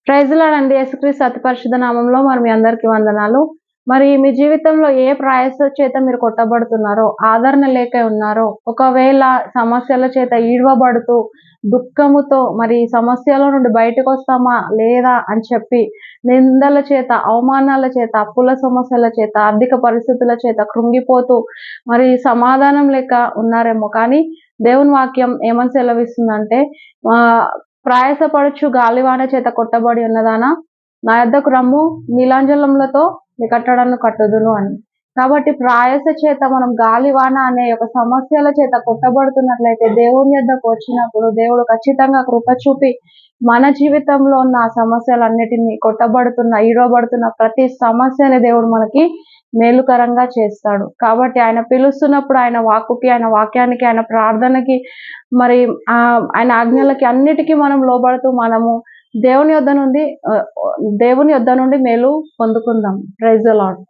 Praise lord అండి. యేసుక్రీస్తు అతి పరిశుద్ధ నామంలో మీ అందరికీ వందనాలు. మరి మీ జీవితంలో ఏ ప్రయాస చేత మీరు కొట్టబడుతున్నారో, ఆదరణ లేక ఉన్నారో, ఒకవేళ సమస్యల చేత ఈడవబడుతూ, దుఃఖముతో మరి ఈ సమస్యల నుండి బయటకొస్తామా లేదా అని చెప్పి నిందల చేత, అవమానాల చేత, అప్పుల సమస్యల చేత, ఆర్థిక పరిస్థితుల చేత కృంగిపోతూ మరి సమాధానం లేక ఉన్నారేమో. కానీ దేవుని వాక్యం ఏమని సెలవిస్తుందంటే ప్రయాసపడుచు గాలివాన చేత కొట్టబడి ఉన్నదానా, నా యొద్దకు రమ్ము, నీలాంజలములతో నీ కట్టడలను కట్టుదును అని. కాబట్టి ప్రయాస చేత మనం గాలివాన అనే ఒక సమస్యల చేత కొట్టబడుతున్నట్లయితే దేవుని యొద్దకు వచ్చినప్పుడు దేవుడు ఖచ్చితంగా కృప చూపి మన జీవితంలో ఉన్న ఆ సమస్యలన్నిటినీ ఈడవబడుతున్న ప్రతి సమస్యని దేవుడు మనకి మేలుకరంగా చేస్తాడు. కాబట్టి ఆయన పిలుస్తున్నప్పుడు ఆయన వాక్కుకి, ఆయన వాక్యానికి, ఆయన ప్రార్థనకి మరి ఆయన ఆజ్ఞలకి అన్నిటికీ మనం లోబడుతూ మనము దేవుని యొద్ద నుండి మేలు పొందుకుందాం. Praise the lord.